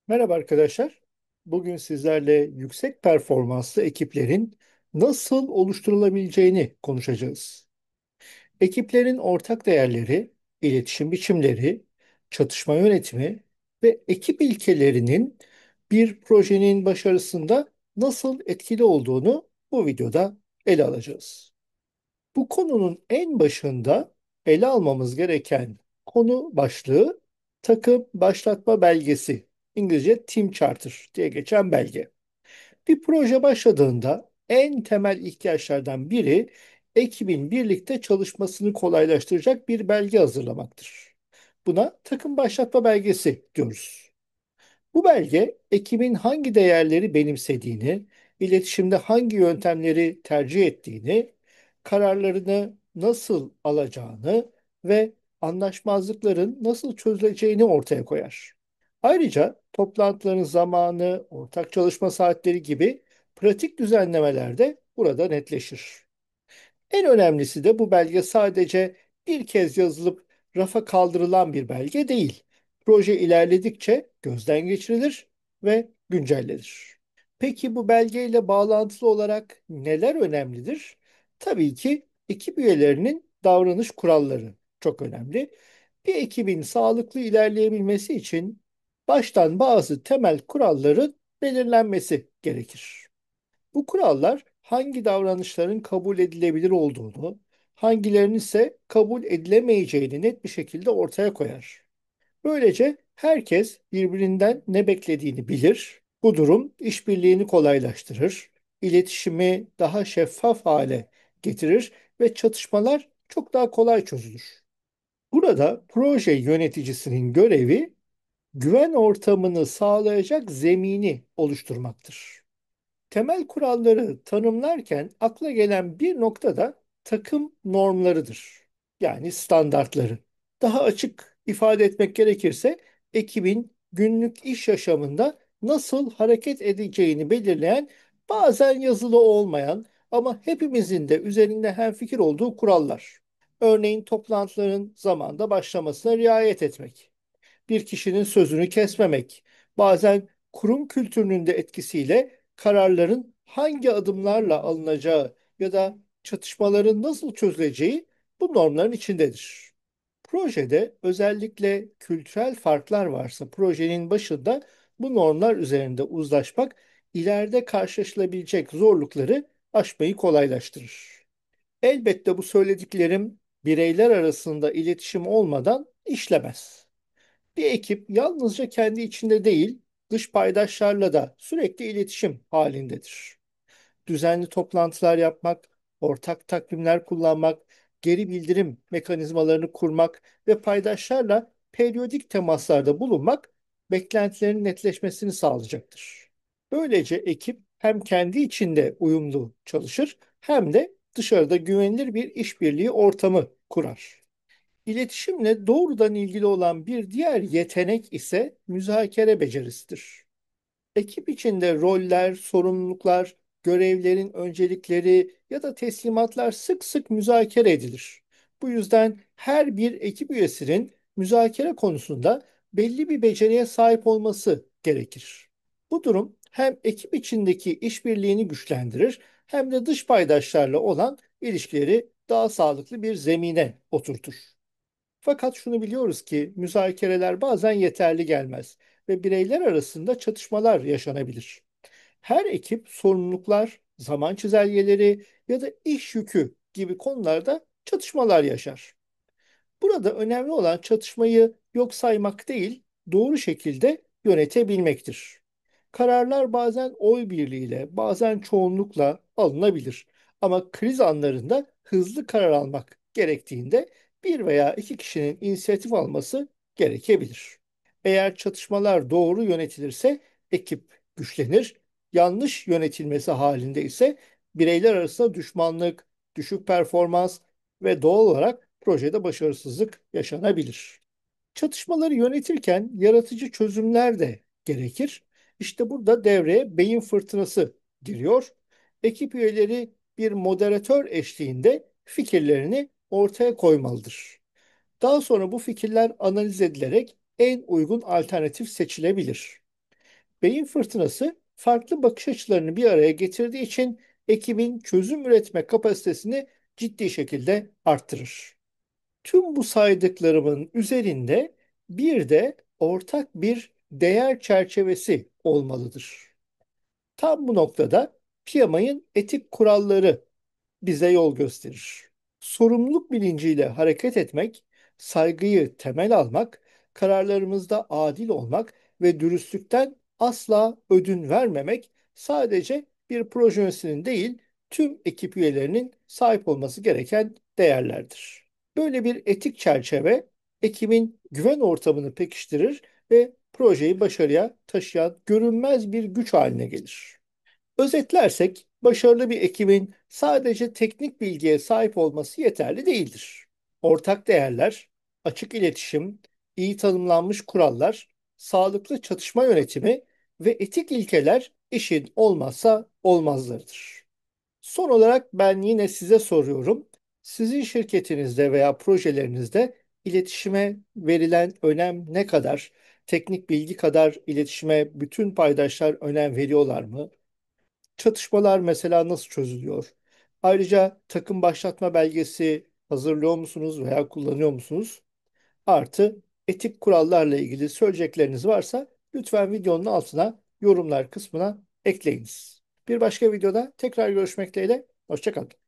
Merhaba arkadaşlar. Bugün sizlerle yüksek performanslı ekiplerin nasıl oluşturulabileceğini konuşacağız. Ekiplerin ortak değerleri, iletişim biçimleri, çatışma yönetimi ve ekip ilkelerinin bir projenin başarısında nasıl etkili olduğunu bu videoda ele alacağız. Bu konunun en başında ele almamız gereken konu başlığı takım başlatma belgesi. İngilizce Team Charter diye geçen belge. Bir proje başladığında en temel ihtiyaçlardan biri ekibin birlikte çalışmasını kolaylaştıracak bir belge hazırlamaktır. Buna takım başlatma belgesi diyoruz. Bu belge ekibin hangi değerleri benimsediğini, iletişimde hangi yöntemleri tercih ettiğini, kararlarını nasıl alacağını ve anlaşmazlıkların nasıl çözüleceğini ortaya koyar. Ayrıca toplantıların zamanı, ortak çalışma saatleri gibi pratik düzenlemeler de burada netleşir. En önemlisi de bu belge sadece bir kez yazılıp rafa kaldırılan bir belge değil. Proje ilerledikçe gözden geçirilir ve güncellenir. Peki bu belgeyle bağlantılı olarak neler önemlidir? Tabii ki ekip üyelerinin davranış kuralları çok önemli. Bir ekibin sağlıklı ilerleyebilmesi için baştan bazı temel kuralların belirlenmesi gerekir. Bu kurallar hangi davranışların kabul edilebilir olduğunu, hangilerinin ise kabul edilemeyeceğini net bir şekilde ortaya koyar. Böylece herkes birbirinden ne beklediğini bilir. Bu durum işbirliğini kolaylaştırır, iletişimi daha şeffaf hale getirir ve çatışmalar çok daha kolay çözülür. Burada proje yöneticisinin görevi güven ortamını sağlayacak zemini oluşturmaktır. Temel kuralları tanımlarken akla gelen bir nokta da takım normlarıdır. Yani standartları. Daha açık ifade etmek gerekirse ekibin günlük iş yaşamında nasıl hareket edeceğini belirleyen bazen yazılı olmayan ama hepimizin de üzerinde hemfikir olduğu kurallar. Örneğin toplantıların zamanda başlamasına riayet etmek, bir kişinin sözünü kesmemek, bazen kurum kültürünün de etkisiyle kararların hangi adımlarla alınacağı ya da çatışmaların nasıl çözüleceği bu normların içindedir. Projede özellikle kültürel farklar varsa projenin başında bu normlar üzerinde uzlaşmak ileride karşılaşılabilecek zorlukları aşmayı kolaylaştırır. Elbette bu söylediklerim bireyler arasında iletişim olmadan işlemez. Bir ekip yalnızca kendi içinde değil, dış paydaşlarla da sürekli iletişim halindedir. Düzenli toplantılar yapmak, ortak takvimler kullanmak, geri bildirim mekanizmalarını kurmak ve paydaşlarla periyodik temaslarda bulunmak beklentilerin netleşmesini sağlayacaktır. Böylece ekip hem kendi içinde uyumlu çalışır hem de dışarıda güvenilir bir işbirliği ortamı kurar. İletişimle doğrudan ilgili olan bir diğer yetenek ise müzakere becerisidir. Ekip içinde roller, sorumluluklar, görevlerin öncelikleri ya da teslimatlar sık sık müzakere edilir. Bu yüzden her bir ekip üyesinin müzakere konusunda belli bir beceriye sahip olması gerekir. Bu durum hem ekip içindeki işbirliğini güçlendirir hem de dış paydaşlarla olan ilişkileri daha sağlıklı bir zemine oturtur. Fakat şunu biliyoruz ki müzakereler bazen yeterli gelmez ve bireyler arasında çatışmalar yaşanabilir. Her ekip sorumluluklar, zaman çizelgeleri ya da iş yükü gibi konularda çatışmalar yaşar. Burada önemli olan çatışmayı yok saymak değil, doğru şekilde yönetebilmektir. Kararlar bazen oy birliğiyle, bazen çoğunlukla alınabilir. Ama kriz anlarında hızlı karar almak gerektiğinde bir veya iki kişinin inisiyatif alması gerekebilir. Eğer çatışmalar doğru yönetilirse ekip güçlenir, yanlış yönetilmesi halinde ise bireyler arasında düşmanlık, düşük performans ve doğal olarak projede başarısızlık yaşanabilir. Çatışmaları yönetirken yaratıcı çözümler de gerekir. İşte burada devreye beyin fırtınası giriyor. Ekip üyeleri bir moderatör eşliğinde fikirlerini ortaya koymalıdır. Daha sonra bu fikirler analiz edilerek en uygun alternatif seçilebilir. Beyin fırtınası farklı bakış açılarını bir araya getirdiği için ekibin çözüm üretme kapasitesini ciddi şekilde arttırır. Tüm bu saydıklarımın üzerinde bir de ortak bir değer çerçevesi olmalıdır. Tam bu noktada PMI'nin etik kuralları bize yol gösterir. Sorumluluk bilinciyle hareket etmek, saygıyı temel almak, kararlarımızda adil olmak ve dürüstlükten asla ödün vermemek sadece bir proje yöneticisinin değil, tüm ekip üyelerinin sahip olması gereken değerlerdir. Böyle bir etik çerçeve ekibin güven ortamını pekiştirir ve projeyi başarıya taşıyan görünmez bir güç haline gelir. Özetlersek, başarılı bir ekibin sadece teknik bilgiye sahip olması yeterli değildir. Ortak değerler, açık iletişim, iyi tanımlanmış kurallar, sağlıklı çatışma yönetimi ve etik ilkeler işin olmazsa olmazlarıdır. Son olarak ben yine size soruyorum. Sizin şirketinizde veya projelerinizde iletişime verilen önem ne kadar? Teknik bilgi kadar iletişime bütün paydaşlar önem veriyorlar mı? Çatışmalar mesela nasıl çözülüyor? Ayrıca takım başlatma belgesi hazırlıyor musunuz veya kullanıyor musunuz? Artı etik kurallarla ilgili söyleyecekleriniz varsa lütfen videonun altına yorumlar kısmına ekleyiniz. Bir başka videoda tekrar görüşmek dileğiyle. Hoşça kalın.